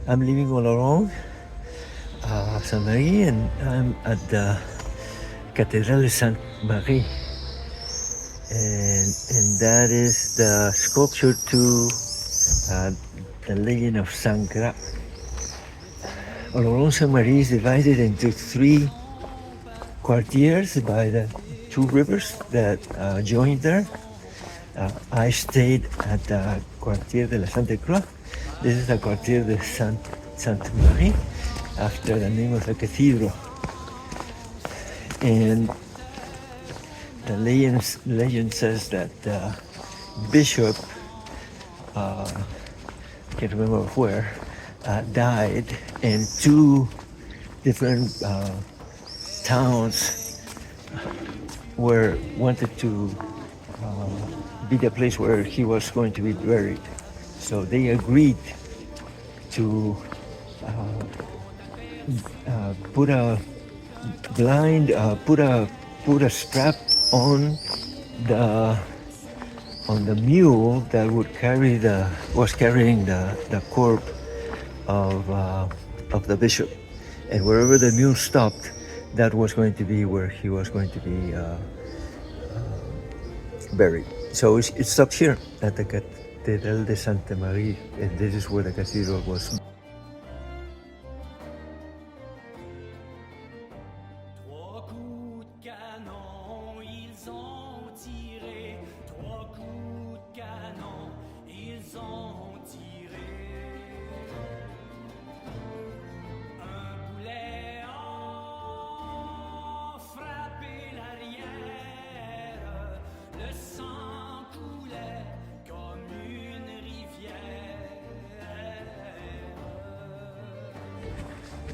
I'm leaving Oloron-Sainte-Marie, and I'm at the Sainte-Marie, and that is the sculpture to the Legend of Saint Gras. Oloron-Sainte-Marie is divided into three quartiers by the two rivers that join there. I stayed at the Quartier de la Santa Croix. This is the Quartier de Sainte-Marie, after the name of the cathedral. And the legend says that the bishop, I can't remember where, died, and two different towns wanted to be the place where he was going to be buried. So they agreed to put a strap on the mule that was carrying the corpse of the bishop, and wherever the mule stopped, that was going to be where he was going to be buried. So it stopped here at the Cathédrale de Sainte-Marie, and this is where the cathedral was.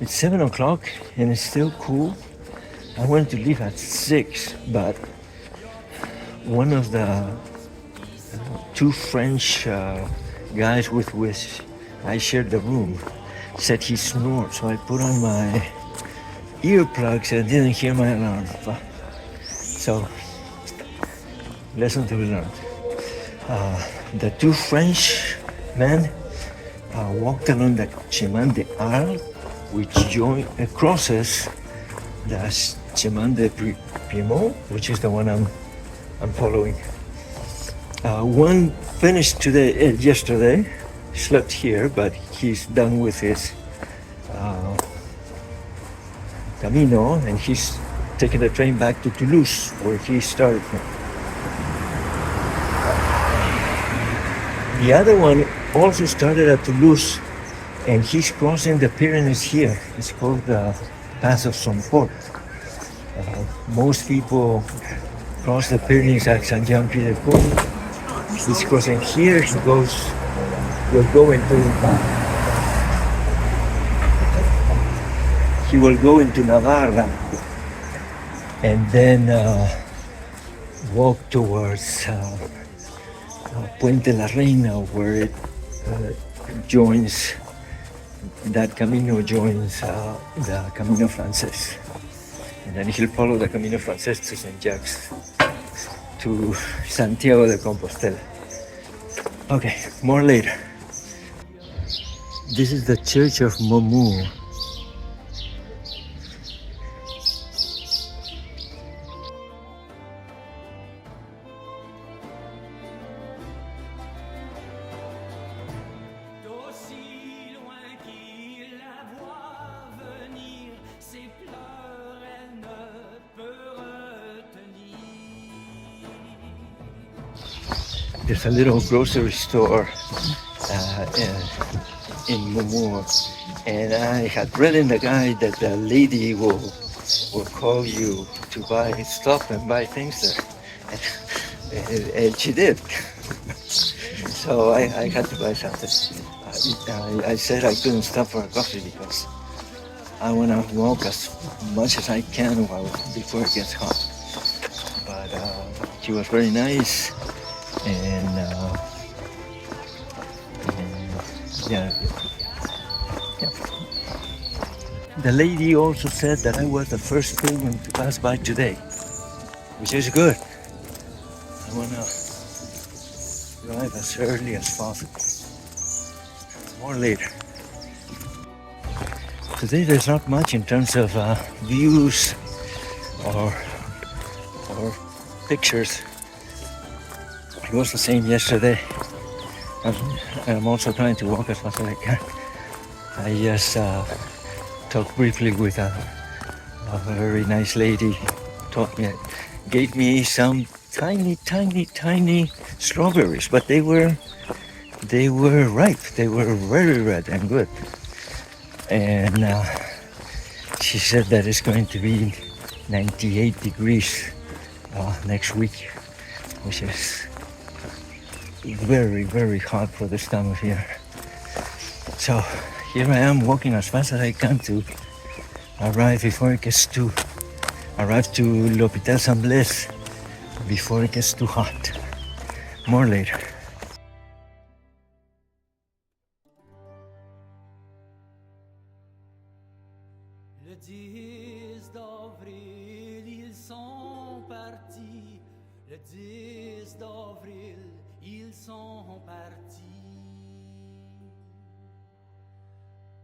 It's 7 o'clock and it's still cool. I wanted to leave at 6, but one of the two French guys with which I shared the room said he snored, so I put on my earplugs and didn't hear my alarm. So, lesson to be learned. The two French men walked along the Chemin de Arles, which crosses the Chemin de Piedmont, which is the one I'm following. One finished yesterday, slept here, but he's done with his Camino, and he's taking the train back to Toulouse, where he started from. The other one also started at Toulouse, and he's crossing the Pyrenees here. It's called the Pass of Saint-Paul. Most people cross the Pyrenees at Saint-Jean-Pied-de-Port. He's crossing here. Will go into Navarra, and then walk towards Puente la Reina, where it joins. That Camino joins the Camino Frances, and then he'll follow the Camino Frances to St. Jacques, to Santiago de Compostela. Okay, more later. This is the Church of Momu. There's a little grocery store in Momu, and I had read in the guide that the lady will call you to buy stuff and buy things there, and she did. So I had to buy something. I said I couldn't stop for a coffee because I want to walk as much as I can before it gets hot. But she was very nice. And yeah. The lady also said that I was the first pilgrim to pass by today, which is good. I want to arrive as early as possible. More later. today there's not much in terms of views or pictures. It was the same yesterday. I'm also trying to walk as fast as I can. I just talked briefly with a very nice lady. Gave me some tiny strawberries, but they were ripe. They were very red and good. And she said that it's going to be 98 degrees next week, which is very hot for this time of year. So here I am walking as fast as I can to arrive to L'Hôpital Saint Blaise before it gets too hot. More later. Le 10 d'avril, ils sont partis. Le 10 d'avril, ils sont partis.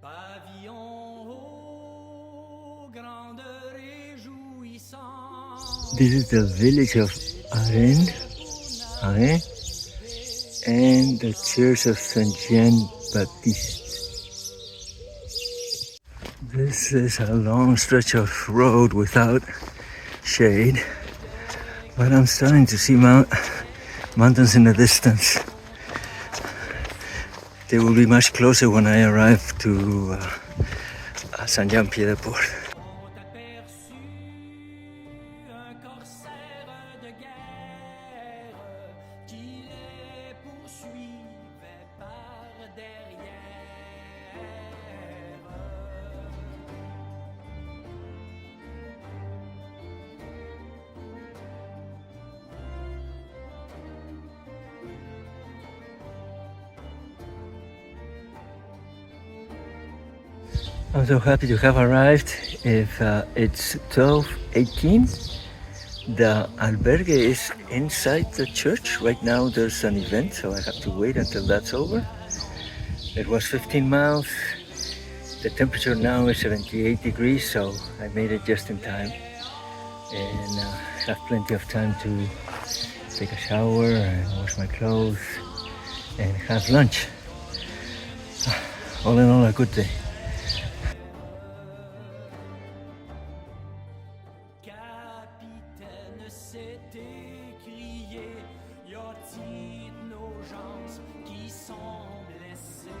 Pavillon haut, grande réjouissance. This is the village of Arène, and the Church of Saint Jean Baptiste. This is a long stretch of road without shade, but I'm starting to see mountains in the distance. They will be much closer when I arrive to Saint-Jean-Pied-de-Port. On aperçut un corsaire de guerre qui les poursuivait par derrière. I'm so happy to have arrived. If it's 12:18, the albergue is inside the church. Right now there's an event, so I have to wait until that's over. It was 15 miles. The temperature now is 78 degrees, so I made it just in time. And have plenty of time to take a shower and wash my clothes and have lunch. All in all, a good day. Capitaine s'est écrié, y a-t-il nos gens qui sont blessés?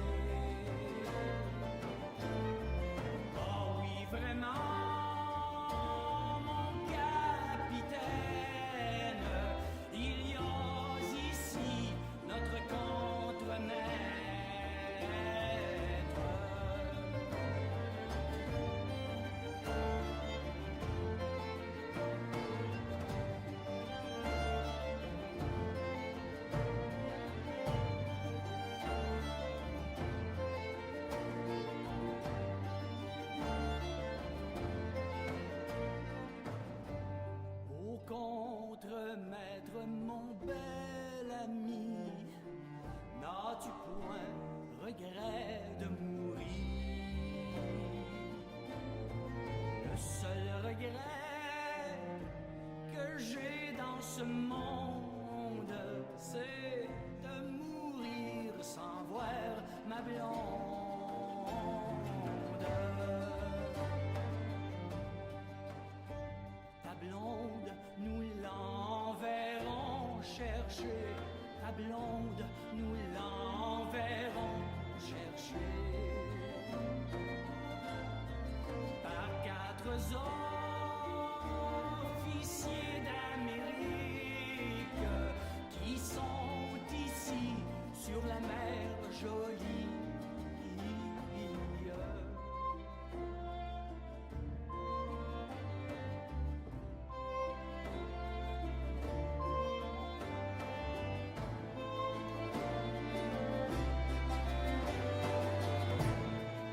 Oh oui, vraiment, mon capitaine, il y a ici notre contre-maître. Au contre-maître, mon bel ami, n'as-tu point regret de mourir? Le seul regret que j'ai dans ce monde, c'est de mourir sans voir ma blonde. Ta blonde, nous l'enverrons chercher. Ta blonde, nous l'enverrons chercher. Par 4 officiers d'Amérique qui sont ici sur la mer jolie.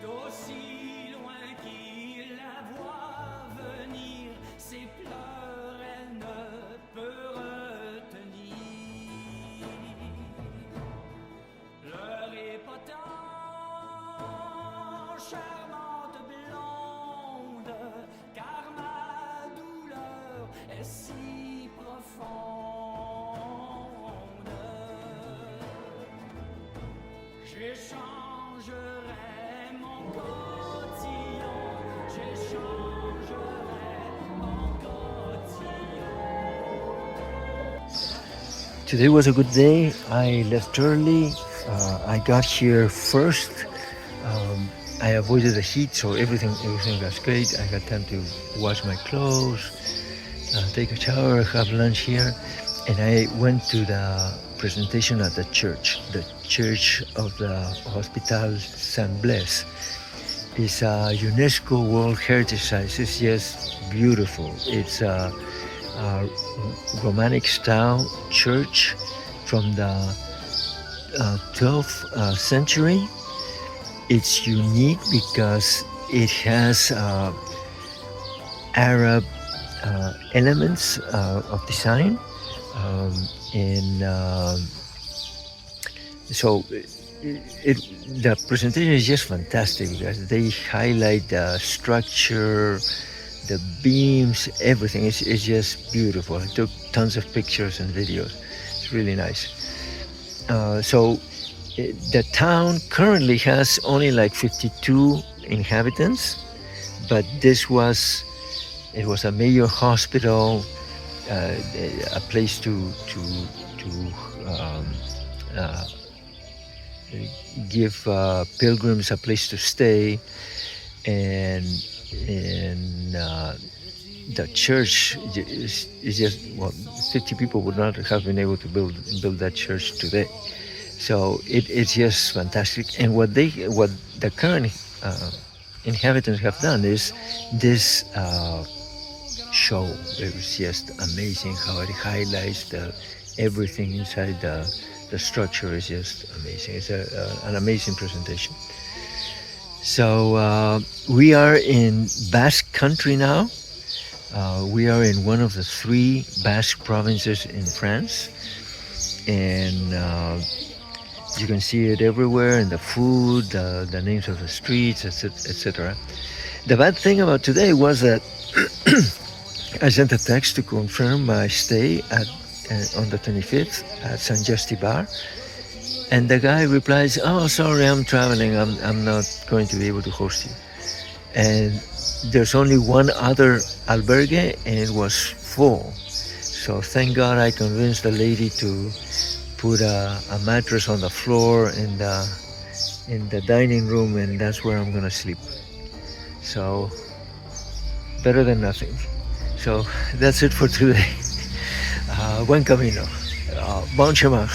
D'aussi loin qu'il la voit si profonde. J'échangerai mon cotillon, j'échangerai mon cotillon. Today was a good day. I left early. I got here first. I avoided the heat, so everything was great. I got time to wash my clothes, take a shower, have lunch here, and I went to the presentation at the church of the Hospital Saint Blaise. It's a UNESCO World Heritage Site. It's just beautiful. It's a Romantic style church from the 12th century. It's unique because it has Arab elements of design, so the presentation is just fantastic because they highlight the structure, the beams, everything. It's just beautiful. I took tons of pictures and videos. It's really nice. The town currently has only like 52 inhabitants, but it was a major hospital, a place to give pilgrims a place to stay, and the church is just 50 people would not have been able to build that church today. So it's just fantastic. And what the current inhabitants have done is this show. It was just amazing how it highlights everything inside the structure. Is just amazing. It's an amazing presentation. So we are in Basque country now. We are in one of the 3 Basque provinces in France, and you can see it everywhere in the food, the names of the streets, etc. The bad thing about today was that I sent a text to confirm my stay on the 25th at Saint Justy Bar, and the guy replies, "Oh, sorry, I'm traveling. I'm not going to be able to host you." And there's only one other albergue, and it was full. So thank God I convinced the lady to put a mattress on the floor in the dining room, and that's where I'm gonna sleep. So better than nothing. So that's it for today. Buen camino. Bon chemin.